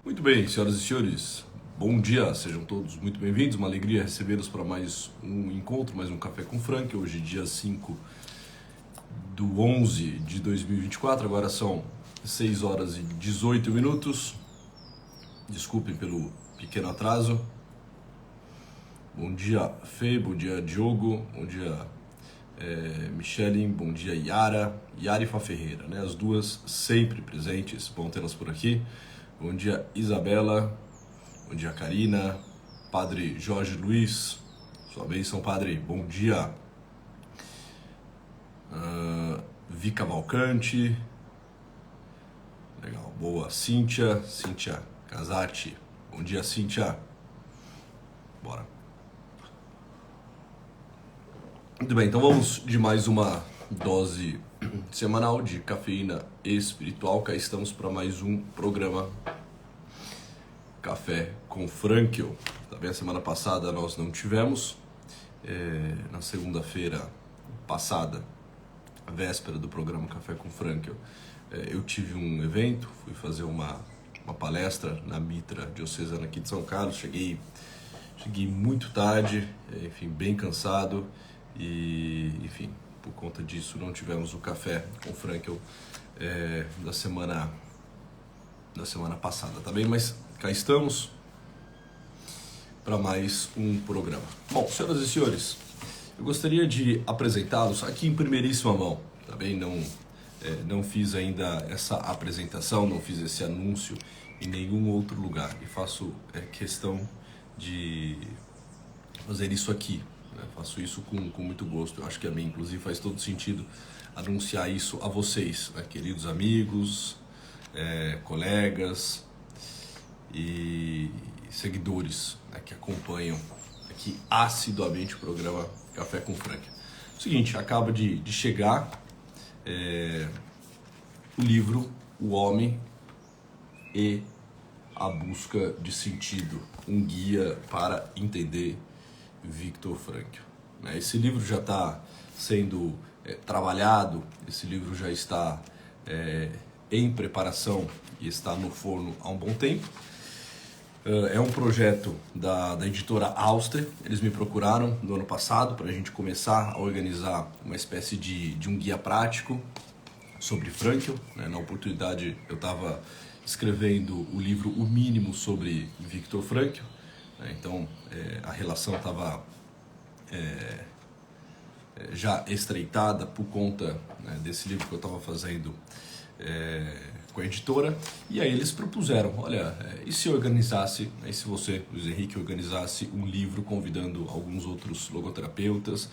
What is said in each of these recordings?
Muito bem, senhoras e senhores, bom dia, sejam todos muito bem-vindos. Uma alegria recebê-los para mais um encontro, mais um Café com Frank. Hoje, dia 5/11/2024, agora são 6 horas e 18 minutos. Desculpem pelo pequeno atraso. Bom dia, Fê, bom dia, Diogo, bom dia, Michele, bom dia, Yara e Fá Ferreira, né? As duas sempre presentes, bom tê-las por aqui. Bom dia, Isabela. Bom dia, Karina. Padre Jorge Luiz. Sua bênção, Padre. Bom dia. Vi Cavalcante. Legal. Boa. Cíntia Casati. Bom dia, Cíntia. Bora. Muito bem, então vamos de mais uma dose semanal de cafeína espiritual. Cá estamos para mais um programa Café com Frankel. Tá bem? A semana passada nós não tivemos. Na segunda-feira passada, a véspera do programa Café com Frankel, eu tive um evento, fui fazer uma palestra na Mitra Diocesana aqui de São Carlos. Cheguei muito tarde, enfim, bem cansado e, enfim, por conta disso não tivemos o Café com Frankel da semana passada, tá bem? Mas cá estamos para mais um programa. Bom, senhoras e senhores, eu gostaria de apresentá-los aqui em primeiríssima mão, tá bem? Não fiz ainda essa apresentação, não fiz esse anúncio em nenhum outro lugar e faço questão de fazer isso aqui, né? Faço isso com muito gosto. Eu acho que a mim, inclusive, faz todo sentido anunciar isso a vocês, né? Queridos amigos, colegas e seguidores, né, que acompanham aqui assiduamente o programa Café com Frank. Seguinte, acaba de chegar o livro O Homem e a Busca de Sentido, um guia para entender Viktor Frankl. Esse livro já está sendo trabalhado, esse livro já está em preparação e está no forno há um bom tempo. É um projeto da editora Auster. Eles me procuraram no ano passado para a gente começar a organizar uma espécie de um guia prático sobre Frankl. Na oportunidade eu estava escrevendo o livro O Mínimo sobre Viktor Frankl. Então a relação estava já estreitada por conta, né, desse livro que eu estava fazendo com a editora, e aí eles propuseram, olha, e se organizasse, e se você, Luiz Henrique, organizasse um livro convidando alguns outros logoterapeutas,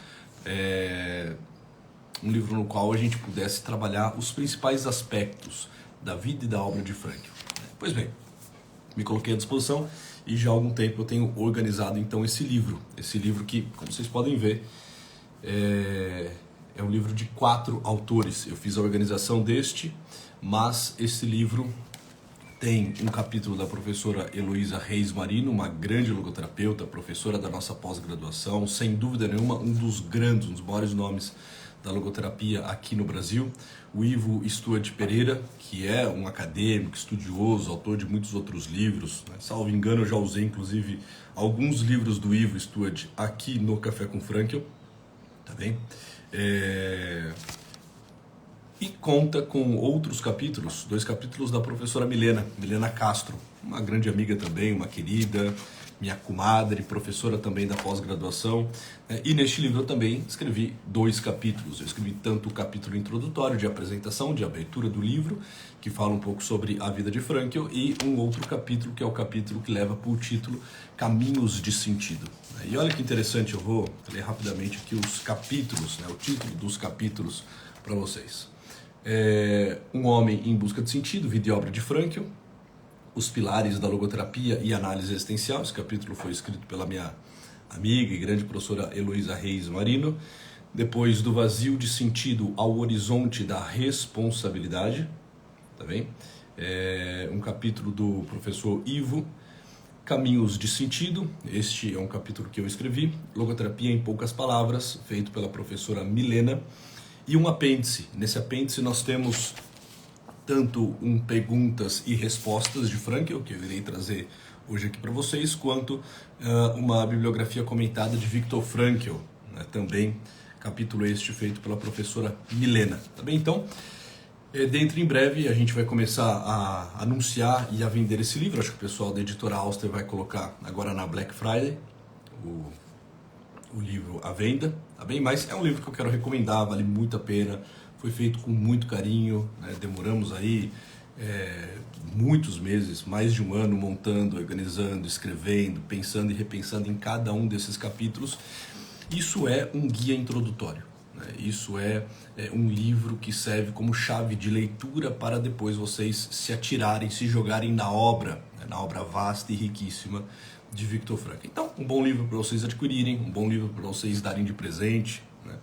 um livro no qual a gente pudesse trabalhar os principais aspectos da vida e da obra de Frankl. Pois bem, me coloquei à disposição e já há algum tempo eu tenho organizado então esse livro que, como vocês podem ver, é um livro de 4 autores. Eu fiz a organização deste, mas esse livro tem um capítulo da professora Heloísa Reis Marino, uma grande logoterapeuta, professora da nossa pós-graduação, sem dúvida nenhuma um dos maiores nomes da logoterapia aqui no Brasil. O Ivo Stuart Pereira, que é um acadêmico, estudioso, autor de muitos outros livros, né? Salvo engano, eu já usei inclusive alguns livros do Ivo Stuart aqui no Café com Frankl, tá bem? E conta com outros capítulos, 2 capítulos da professora Milena Castro, uma grande amiga também, uma querida, minha comadre, professora também da pós-graduação. E neste livro eu também escrevi 2 capítulos. Eu escrevi tanto o capítulo introdutório de apresentação, de abertura do livro, que fala um pouco sobre a vida de Frankl, e um outro capítulo, que é o capítulo que leva por título Caminhos de Sentido. E olha que interessante, eu vou ler rapidamente aqui os capítulos, né, o título dos capítulos para vocês. Um Homem em Busca de Sentido, Vida e Obra de Frankl. Os Pilares da Logoterapia e Análise Existencial. Esse capítulo foi escrito pela minha amiga e grande professora Heloísa Reis Marino. Depois, Do Vazio de Sentido ao Horizonte da Responsabilidade. Tá bem? Um capítulo do professor Ivo. Caminhos de Sentido. Este é um capítulo que eu escrevi. Logoterapia em Poucas Palavras, feito pela professora Milena. E um apêndice. Nesse apêndice nós temos tanto perguntas e respostas de Frankl, que eu irei trazer hoje aqui para vocês, quanto uma bibliografia comentada de Viktor Frankl, né, também capítulo este feito pela professora Milena. Tá bem? Então, dentro em breve a gente vai começar a anunciar e a vender esse livro. Acho que o pessoal da editora Auster vai colocar agora na Black Friday o livro à venda, tá bem? Mas é um livro que eu quero recomendar, vale muito a pena, foi feito com muito carinho, né? Demoramos aí muitos meses, mais de um ano montando, organizando, escrevendo, pensando e repensando em cada um desses capítulos. Isso é um guia introdutório, né? Isso é um livro que serve como chave de leitura para depois vocês se atirarem, se jogarem na obra, né? Na obra vasta e riquíssima de Viktor Frankl. Então, um bom livro para vocês adquirirem, um bom livro para vocês darem de presente, né?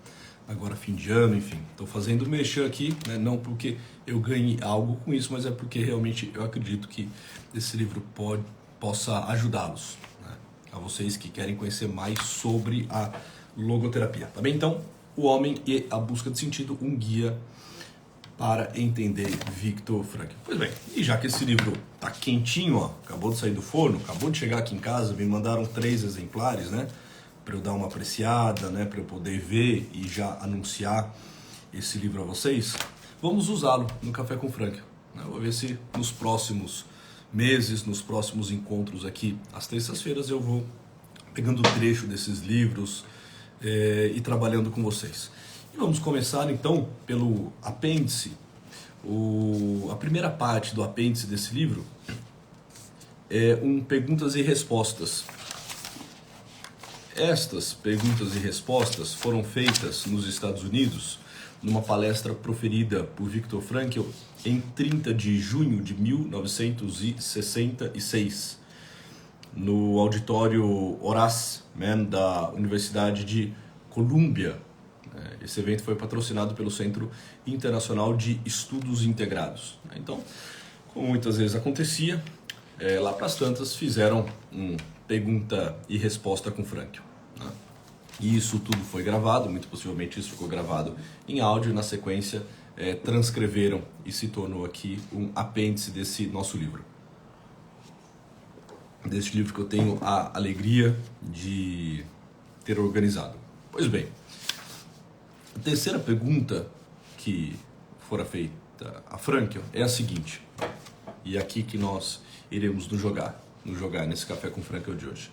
Agora fim de ano, enfim. Estou fazendo merchan aqui, né? Não porque eu ganhe algo com isso, mas é porque realmente eu acredito que esse livro possa ajudá-los, né? A vocês que querem conhecer mais sobre a logoterapia, tá bem? Então, O Homem e a Busca de Sentido, um guia para entender Viktor Frankl. Pois bem, e já que esse livro tá quentinho, ó, acabou de sair do forno, acabou de chegar aqui em casa, me mandaram 3 exemplares, né, para eu dar uma apreciada, né, para eu poder ver e já anunciar esse livro a vocês, vamos usá-lo no Café com Frankl. Eu vou ver se nos próximos meses, nos próximos encontros aqui, às terças-feiras, eu vou pegando trecho desses livros e trabalhando com vocês. E vamos começar então pelo apêndice. A primeira parte do apêndice desse livro é perguntas e respostas. Estas perguntas e respostas foram feitas nos Estados Unidos numa palestra proferida por Viktor Frankl em 30 de junho de 1966 no auditório Horace Mann da Universidade de Columbia. Esse evento foi patrocinado pelo Centro Internacional de Estudos Integrados. Então, como muitas vezes acontecia, lá para as tantas fizeram pergunta e resposta com Frankl, né? E isso tudo foi gravado, muito possivelmente isso ficou gravado em áudio e na sequência transcreveram e se tornou aqui um apêndice desse nosso livro. Deste livro que eu tenho a alegria de ter organizado. Pois bem, a terceira pergunta que fora feita a Frankl é a seguinte, e é aqui que nós iremos nos jogar nesse Café com Frankl de hoje.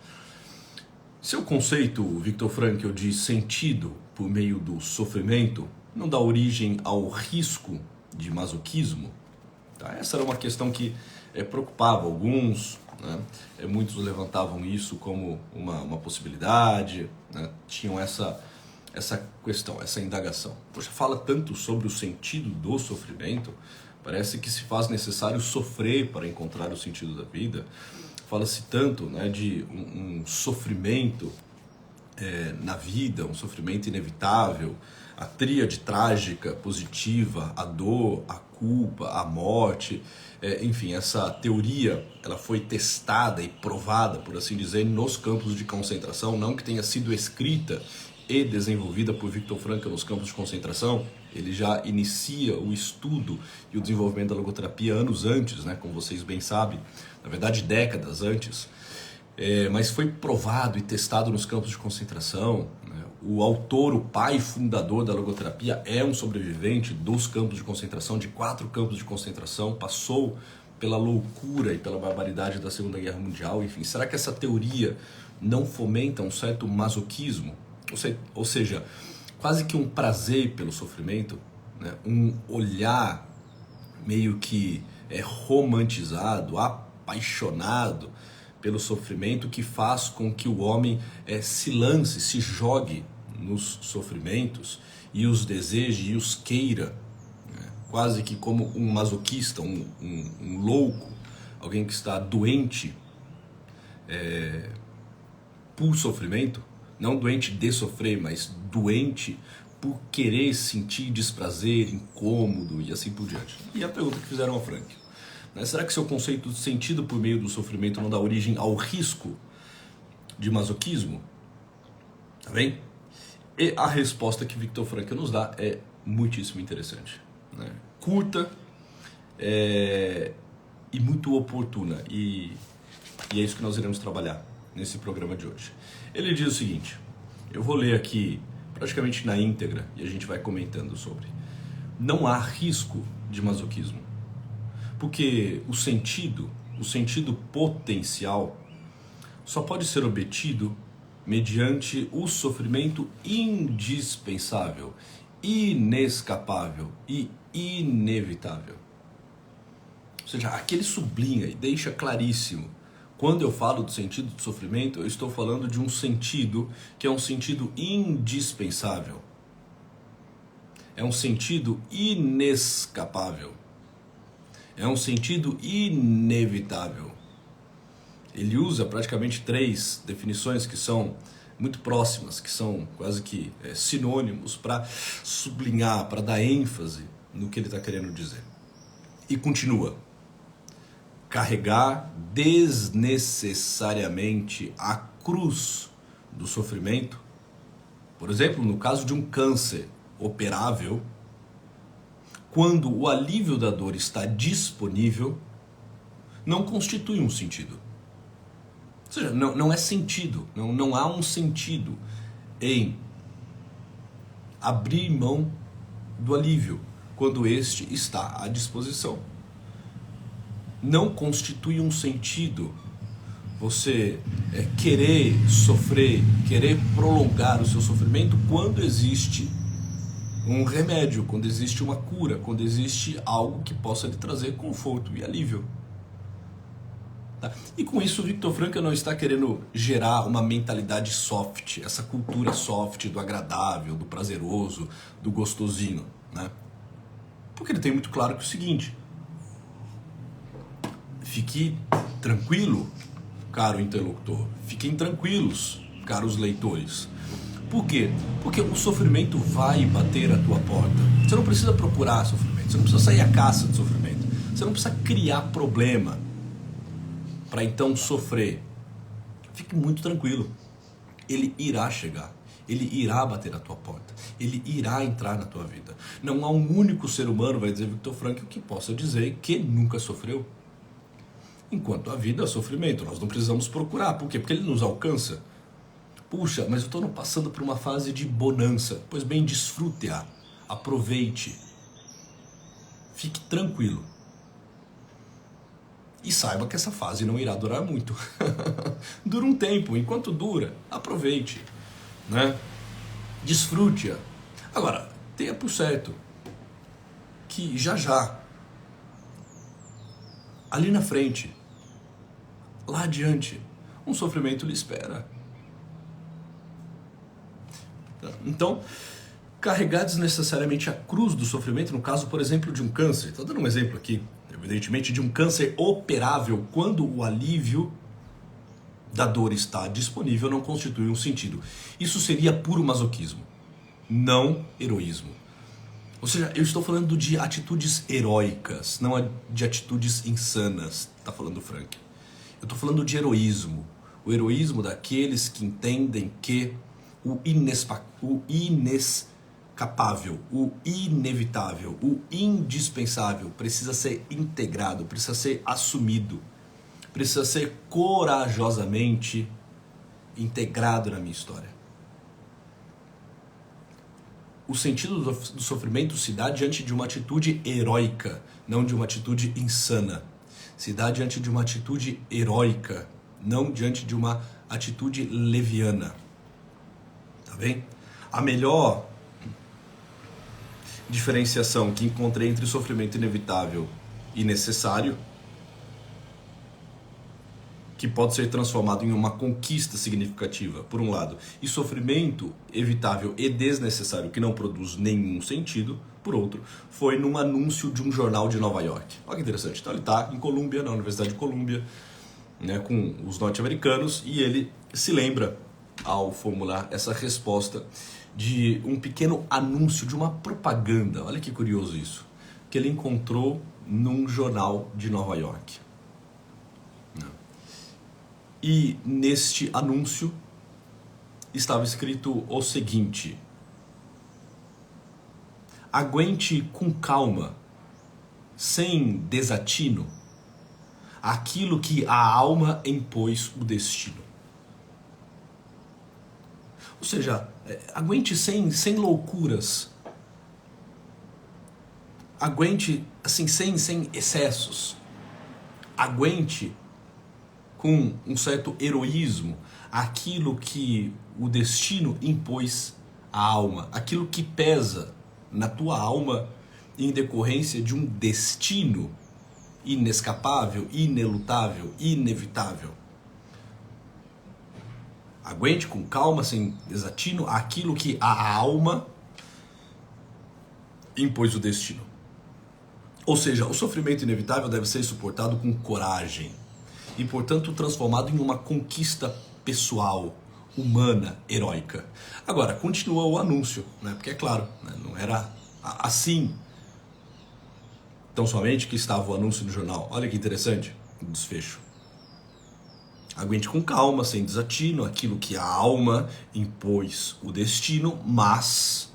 Seu conceito, Viktor Frankl, de sentido por meio do sofrimento não dá origem ao risco de masoquismo? Tá? Essa era uma questão que preocupava alguns, né? Muitos levantavam isso como uma possibilidade, né? Tinham essa questão, essa indagação. Poxa, fala tanto sobre o sentido do sofrimento, parece que se faz necessário sofrer para encontrar o sentido da vida. Fala-se tanto, né, de um sofrimento na vida, um sofrimento inevitável, a tríade trágica, positiva, a dor, a culpa, a morte. Enfim, essa teoria ela foi testada e provada, por assim dizer, nos campos de concentração, não que tenha sido escrita e desenvolvida por Viktor Frankl nos campos de concentração. Ele já inicia o estudo e o desenvolvimento da logoterapia anos antes, né, como vocês bem sabem, na verdade décadas antes, mas foi provado e testado nos campos de concentração, né? O autor, o pai fundador da logoterapia é um sobrevivente dos campos de concentração, de 4 campos de concentração, passou pela loucura e pela barbaridade da Segunda Guerra Mundial. Enfim, será que essa teoria não fomenta um certo masoquismo? Ou seja, quase que um prazer pelo sofrimento, né? Um olhar meio que romantizado, apaixonado pelo sofrimento, que faz com que o homem se lance, se jogue nos sofrimentos e os deseje e os queira, né? Quase que como um masoquista, um louco, alguém que está doente por sofrimento, não doente de sofrer, mas doente por querer sentir desprazer, incômodo e assim por diante. E a pergunta que fizeram ao Frankl, né? Será que seu conceito de sentido por meio do sofrimento não dá origem ao risco de masoquismo? Tá bem? E a resposta que Viktor Frankl nos dá é muitíssimo interessante, né? Curta, e muito oportuna. E é isso que nós iremos trabalhar nesse programa de hoje. Ele diz o seguinte, eu vou ler aqui praticamente na íntegra e a gente vai comentando sobre. Não há risco de masoquismo, porque o sentido potencial só pode ser obtido mediante o sofrimento indispensável, inescapável e inevitável. Ou seja, aqui ele sublinha e deixa claríssimo. Quando eu falo do sentido do sofrimento, eu estou falando de um sentido que é um sentido indispensável. É um sentido inescapável. É um sentido inevitável. Ele usa praticamente 3 definições que são muito próximas, que são quase que sinônimos para sublinhar, para dar ênfase no que ele está querendo dizer. E continua. Carregar desnecessariamente a cruz do sofrimento, por exemplo, no caso de um câncer operável, quando o alívio da dor está disponível, não constitui um sentido. Ou seja, não é sentido, não há um sentido em abrir mão do alívio quando este está à disposição. Não constitui um sentido você querer sofrer, querer prolongar o seu sofrimento quando existe um remédio, quando existe uma cura, quando existe algo que possa lhe trazer conforto e alívio. Tá? E com isso o Viktor Frankl não está querendo gerar uma mentalidade soft, essa cultura soft do agradável, do prazeroso, do gostosinho, né? Porque ele tem muito claro que é o seguinte: fique tranquilo, caro interlocutor, fiquem tranquilos, caros leitores. Por quê? Porque o sofrimento vai bater à tua porta. Você não precisa procurar sofrimento, você não precisa sair à caça de sofrimento, você não precisa criar problema para então sofrer. Fique muito tranquilo, ele irá chegar, ele irá bater à tua porta, ele irá entrar na tua vida. Não há um único ser humano, vai dizer Viktor Frankl, que possa dizer que nunca sofreu. Enquanto a vida é sofrimento, nós não precisamos procurar. Por quê? Porque ele nos alcança. Puxa, mas eu estou passando por uma fase de bonança. Pois bem, desfrute-a, aproveite, fique tranquilo. E saiba que essa fase não irá durar muito. Dura um tempo, enquanto dura, aproveite, né? Desfrute-a. Agora, tenha por certo que já, ali na frente, lá adiante, um sofrimento lhe espera. Então, carregar desnecessariamente a cruz do sofrimento, no caso, por exemplo, de um câncer. Estou dando um exemplo aqui, evidentemente, de um câncer operável, quando o alívio da dor está disponível, não constitui um sentido. Isso seria puro masoquismo, não heroísmo. Ou seja, eu estou falando de atitudes heróicas, não de atitudes insanas, está falando Frankl. Eu estou falando de heroísmo, o heroísmo daqueles que entendem que o inescapável, o inevitável, o indispensável precisa ser integrado, precisa ser assumido, precisa ser corajosamente integrado na minha história. O sentido do sofrimento se dá diante de uma atitude heróica, não de uma atitude insana. Se dá diante de uma atitude heróica, não diante de uma atitude leviana. Tá bem? A melhor diferenciação que encontrei entre sofrimento inevitável e necessário, que pode ser transformado em uma conquista significativa, por um lado, e sofrimento evitável e desnecessário, que não produz nenhum sentido, por outro, foi num anúncio de um jornal de Nova York. Olha que interessante. Então ele está em Colômbia, na Universidade de Colômbia, né, com os norte-americanos, e ele se lembra, ao formular essa resposta, de um pequeno anúncio, de uma propaganda. Olha que curioso isso, que ele encontrou num jornal de Nova York. E neste anúncio estava escrito o seguinte: aguente com calma sem desatino aquilo que a alma impôs o destino. Ou seja, aguente sem loucuras. Aguente assim, sem excessos. Aguente com um certo heroísmo aquilo que o destino impôs à alma, aquilo que pesa na tua alma em decorrência de um destino inescapável, inelutável, inevitável. Aguente com calma, sem desatino, aquilo que a alma impôs o destino. Ou seja, o sofrimento inevitável deve ser suportado com coragem e, portanto, transformado em uma conquista pessoal, humana, heróica. Agora, continua o anúncio, né? Porque é claro, né? Não era assim tão somente que estava o anúncio no jornal. Olha que interessante o desfecho. Aguente com calma, sem desatino, aquilo que a alma impôs o destino, mas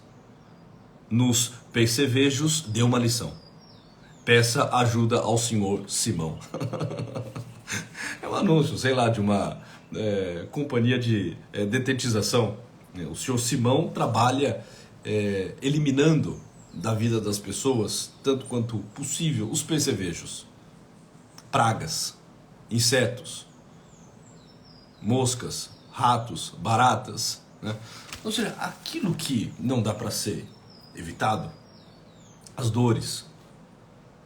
nos percevejos deu uma lição. Peça ajuda ao senhor Simão. É um anúncio, sei lá, de uma companhia de detetização. O senhor Simão trabalha eliminando da vida das pessoas, tanto quanto possível, os percevejos, pragas, insetos, moscas, ratos, baratas, né? Ou seja, aquilo que não dá para ser evitado, as dores,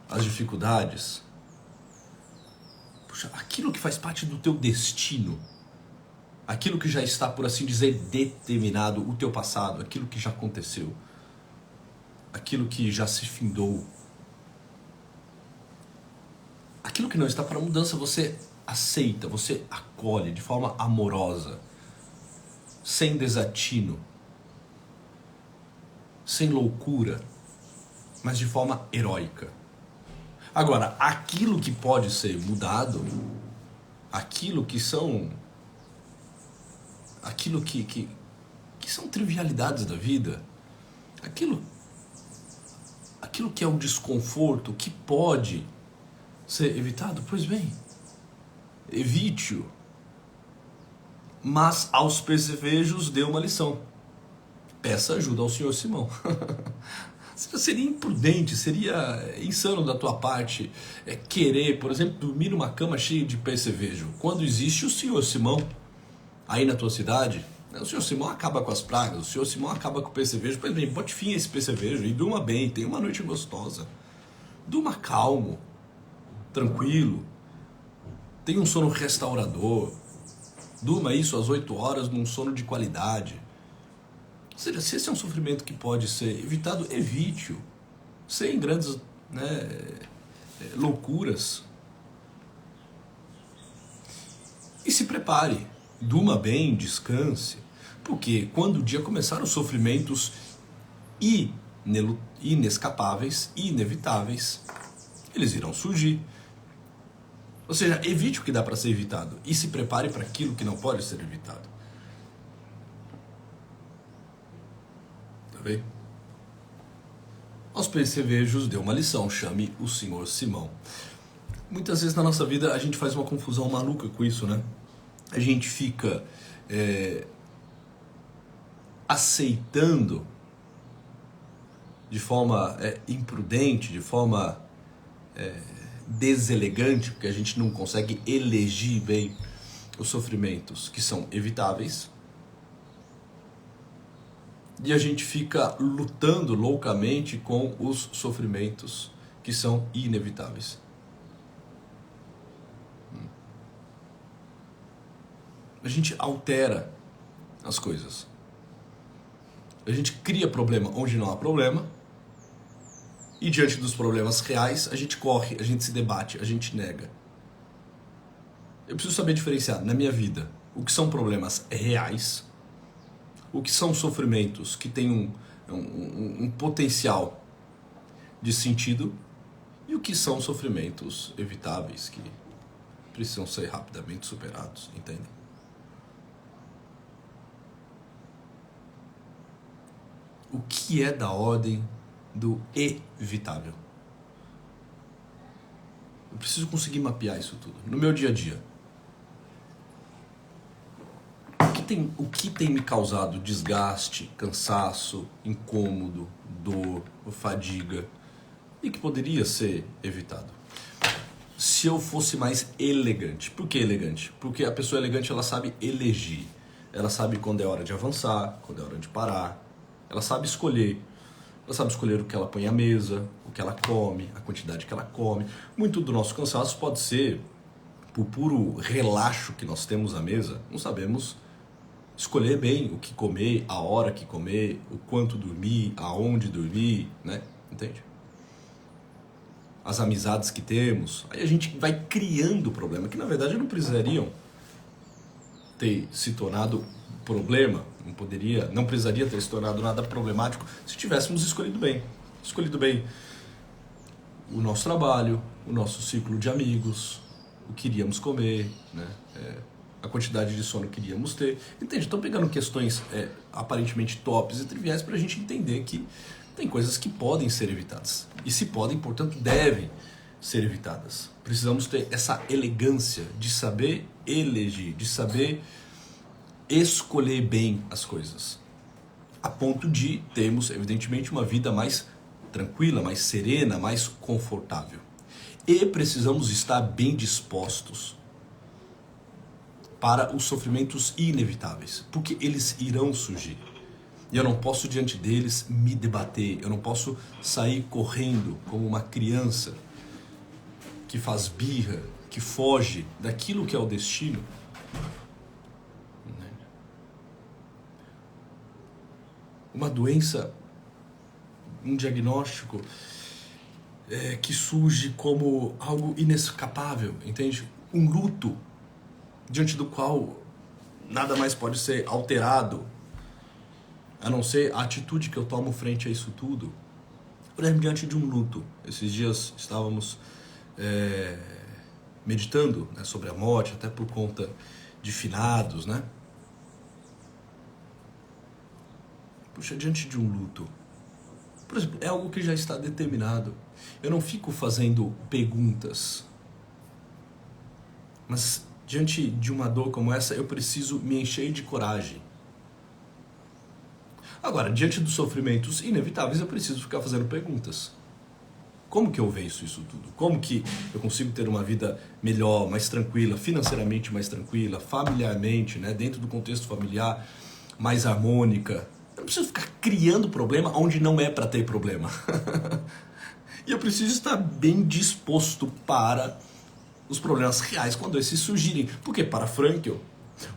as dificuldades, puxa, aquilo que faz parte do teu destino, aquilo que já está, por assim dizer, determinado, o teu passado, aquilo que já aconteceu, aquilo que já se findou, aquilo que não está para mudança, você aceita, você acolhe de forma amorosa, sem desatino, sem loucura, mas de forma heróica. Agora, aquilo que pode ser mudado, aquilo que são são trivialidades da vida, aquilo que é um desconforto que pode ser evitado, pois bem, evite-o. Mas aos percevejos dê uma lição. Peça ajuda ao senhor Simão. Seria imprudente, seria insano da tua parte querer, por exemplo, dormir numa cama cheia de percevejo, quando existe o senhor Simão aí na tua cidade. O senhor Simão acaba com as pragas, o senhor Simão acaba com o percevejo. Pois bem, bote fim a esse percevejo e durma bem, tenha uma noite gostosa. Durma calmo, tranquilo, tenha um sono restaurador. Durma isso às 8 horas num sono de qualidade. Ou seja, se esse é um sofrimento que pode ser evitado, evite-o. Sem grandes loucuras. E se prepare. Durma bem, descanse. Porque quando o dia começar, os sofrimentos inescapáveis, inevitáveis, eles irão surgir. Ou seja, evite o que dá para ser evitado e se prepare para aquilo que não pode ser evitado. Tá vendo? Aos percevejos deu uma lição, chame o senhor Simão. Muitas vezes na nossa vida a gente faz uma confusão maluca com isso, né? A gente fica aceitando de forma imprudente, de forma deselegante, porque a gente não consegue elegir bem os sofrimentos que são evitáveis, e a gente fica lutando loucamente com os sofrimentos que são inevitáveis. A gente altera as coisas. A gente cria problema onde não há problema. E diante dos problemas reais, a gente corre, a gente se debate, a gente nega. Eu preciso saber diferenciar na minha vida o que são problemas reais, o que são sofrimentos que têm um potencial de sentido e o que são sofrimentos evitáveis que precisam ser rapidamente superados, entende? O que é da ordem do evitável? Eu preciso conseguir mapear isso tudo. No meu dia a dia. O que tem me causado desgaste, cansaço, incômodo, dor, fadiga e que poderia ser evitado? Se eu fosse mais elegante. Por que elegante? Porque a pessoa elegante, ela sabe elegir. Ela sabe quando é hora de avançar, quando é hora de parar. Ela sabe escolher. Ela sabe escolher o que ela põe à mesa, o que ela come, a quantidade que ela come. Muito do nosso cansaço pode ser por puro relaxo que nós temos à mesa. Não sabemos escolher bem o que comer, a hora que comer, o quanto dormir, aonde dormir, né? Entende? As amizades que temos. Aí a gente vai criando problema que na verdade não precisariam ter se tornado problema, não precisaria ter se tornado nada problemático se tivéssemos escolhido bem o nosso trabalho, o nosso ciclo de amigos, o que iríamos comer, né? A quantidade de sono que iríamos ter. Entende? Estão pegando questões aparentemente tops e triviais para a gente entender que tem coisas que podem ser evitadas. E se podem, portanto, devem ser evitadas. Precisamos ter essa elegância de saber elegir, de saber escolher bem as coisas. A ponto de termos, evidentemente, uma vida mais tranquila, mais serena, mais confortável. E precisamos estar bem dispostos para os sofrimentos inevitáveis, porque eles irão surgir. E eu não posso, diante deles, me debater. Eu não posso sair correndo como uma criança que faz birra, que foge daquilo que é o destino. Uma doença, um diagnóstico que surge como algo inescapável, entende? Um luto diante do qual nada mais pode ser alterado, a não ser a atitude que eu tomo frente a isso tudo. Por exemplo, diante de um luto. Esses dias estávamos meditando, né, sobre a morte, até por conta de finados, né? Puxa, diante de um luto, por exemplo, é algo que já está determinado. Eu não fico fazendo perguntas. Mas diante de uma dor como essa, eu preciso me encher de coragem. Agora, diante dos sofrimentos inevitáveis, eu preciso ficar fazendo perguntas. Como que eu venço isso tudo? Como que eu consigo ter uma vida melhor, mais tranquila, financeiramente mais tranquila, familiarmente, né, dentro do contexto familiar, mais harmônica? Eu não preciso ficar criando problema onde não é para ter problema. E eu preciso estar bem disposto para os problemas reais quando esses surgirem. Porque para Frankl,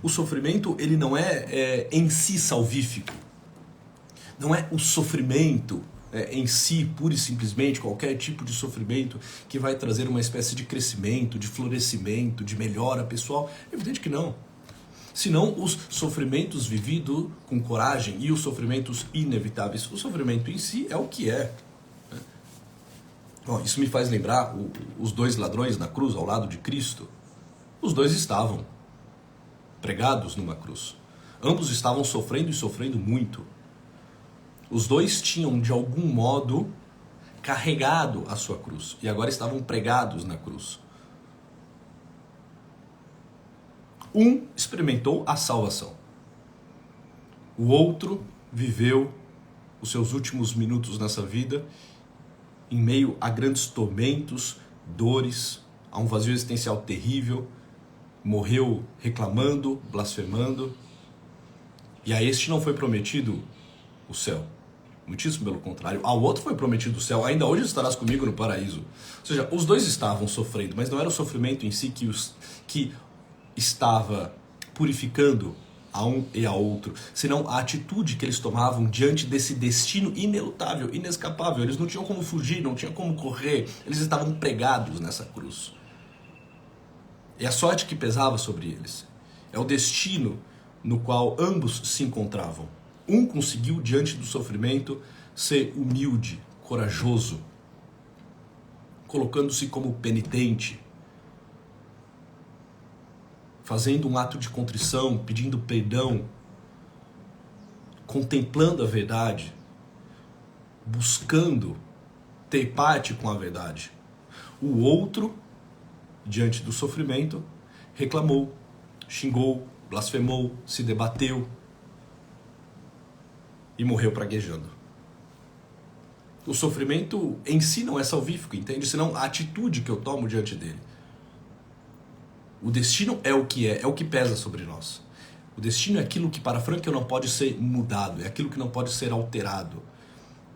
o sofrimento ele não é em si salvífico. Não é o sofrimento em si, pura e simplesmente, qualquer tipo de sofrimento que vai trazer uma espécie de crescimento, de florescimento, de melhora pessoal. É evidente que não. Senão os sofrimentos vividos com coragem e os sofrimentos inevitáveis. O sofrimento em si é o que é. Bom, isso me faz lembrar os dois ladrões na cruz ao lado de Cristo. Os dois estavam pregados numa cruz. Ambos estavam sofrendo e sofrendo muito. Os dois tinham, de algum modo, carregado a sua cruz. E agora estavam pregados na cruz. Um experimentou a salvação. O outro viveu os seus últimos minutos nessa vida em meio a grandes tormentos, dores, a um vazio existencial terrível. Morreu reclamando, blasfemando. E a este não foi prometido o céu. Muitíssimo pelo contrário. Ao outro foi prometido o céu. Ainda hoje estarás comigo no paraíso. Ou seja, os dois estavam sofrendo, mas não era o sofrimento em si que estava purificando a um e a outro, senão a atitude que eles tomavam diante desse destino inelutável, inescapável. Eles não tinham como fugir, não tinham como correr. Eles estavam pregados nessa cruz. E a sorte que pesava sobre eles é o destino no qual ambos se encontravam. Um conseguiu, diante do sofrimento, ser humilde, corajoso, colocando-se como penitente, fazendo um ato de contrição, pedindo perdão, contemplando a verdade, buscando ter parte com a verdade. O outro diante do sofrimento, reclamou, xingou, blasfemou, se debateu e morreu praguejando. O sofrimento em si não é salvífico, entende? Senão a atitude que eu tomo diante dele. O destino é o que pesa sobre nós. O destino é aquilo que para Frankl não pode ser mudado, é aquilo que não pode ser alterado.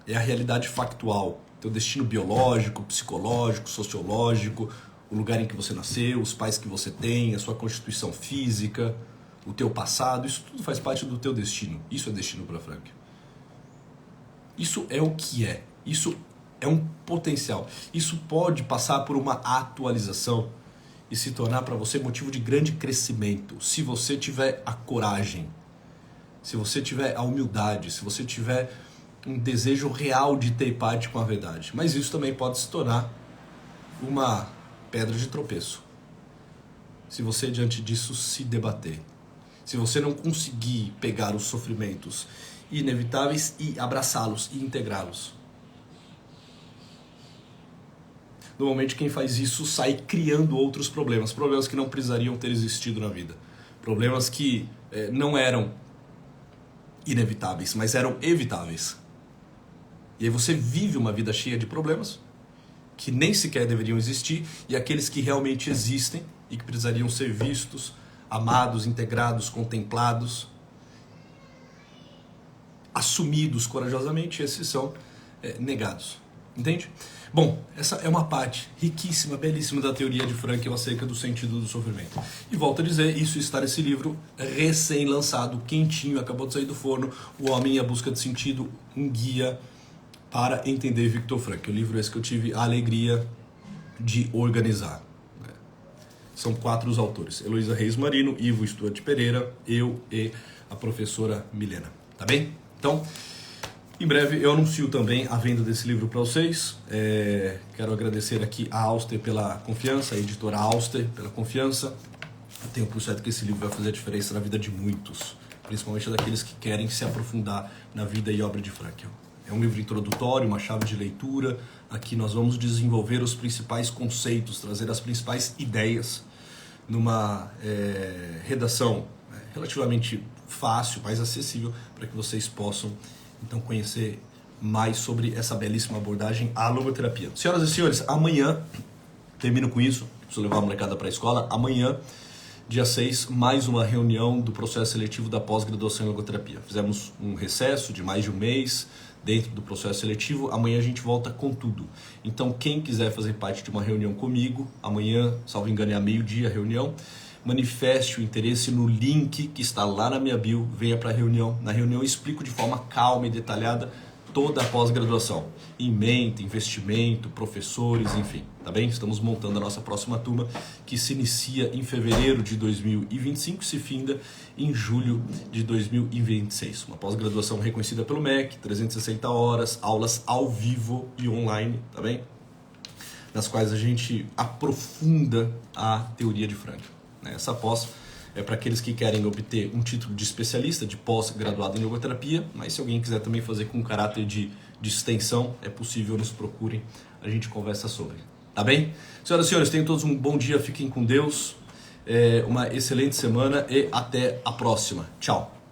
É a realidade factual. Teu destino biológico, psicológico, sociológico, o lugar em que você nasceu, os pais que você tem, a sua constituição física, o teu passado, isso tudo faz parte do teu destino. Isso é destino para Frankl. Isso é o que é. Isso é um potencial. Isso pode passar por uma atualização e se tornar para você motivo de grande crescimento, se você tiver a coragem, se você tiver a humildade, se você tiver um desejo real de ter parte com a verdade. Mas isso também pode se tornar uma pedra de tropeço, se você diante disso se debater. Se você não conseguir pegar os sofrimentos inevitáveis e abraçá-los e integrá-los. Normalmente quem faz isso sai criando outros problemas, problemas que não precisariam ter existido na vida, problemas que não eram inevitáveis, mas eram evitáveis. E aí você vive uma vida cheia de problemas que nem sequer deveriam existir, e aqueles que realmente existem e que precisariam ser vistos, amados, integrados, contemplados, assumidos corajosamente, esses são negados. Entende? Bom, essa é uma parte riquíssima, belíssima da teoria de Frankl acerca do sentido do sofrimento. E volto a dizer, isso está nesse livro recém-lançado, quentinho, acabou de sair do forno, O Homem e a Busca de Sentido, um guia para entender Viktor Frankl. O livro esse que eu tive a alegria de organizar. São 4 os autores: Heloísa Reis Marino, Ivo Stuart Pereira, eu e a professora Milena. Tá bem? Então, em breve eu anuncio também a venda desse livro para vocês. Quero agradecer aqui a Auster pela confiança, a editora Auster pela confiança. Eu tenho por certo que esse livro vai fazer a diferença na vida de muitos, principalmente daqueles que querem se aprofundar na vida e obra de Frankl. É um livro introdutório, uma chave de leitura. Aqui nós vamos desenvolver os principais conceitos, trazer as principais ideias numa redação relativamente fácil, mais acessível, para que vocês possam então conhecer mais sobre essa belíssima abordagem à logoterapia. Senhoras e senhores, amanhã, termino com isso, preciso levar a molecada para a escola, amanhã, dia 6, mais uma reunião do processo seletivo da pós-graduação em logoterapia. Fizemos um recesso de mais de um mês dentro do processo seletivo, amanhã a gente volta com tudo. Então quem quiser fazer parte de uma reunião comigo, amanhã, salvo engano, é a meio-dia a reunião, manifeste o interesse no link que está lá na minha bio, venha para a reunião. Na reunião eu explico de forma calma e detalhada toda a pós-graduação, ementa, investimento, professores, enfim, tá bem? Estamos montando a nossa próxima turma, que se inicia em fevereiro de 2025 e se finda em julho de 2026. Uma pós-graduação reconhecida pelo MEC, 360 horas, aulas ao vivo e online, tá bem? Nas quais a gente aprofunda a teoria de Frankl. Essa pós é para aqueles que querem obter um título de especialista, de pós-graduado em logoterapia, mas se alguém quiser também fazer com caráter de extensão, é possível, nos procurem, a gente conversa sobre. Tá bem? Senhoras e senhores, tenham todos um bom dia, fiquem com Deus, uma excelente semana e até a próxima. Tchau!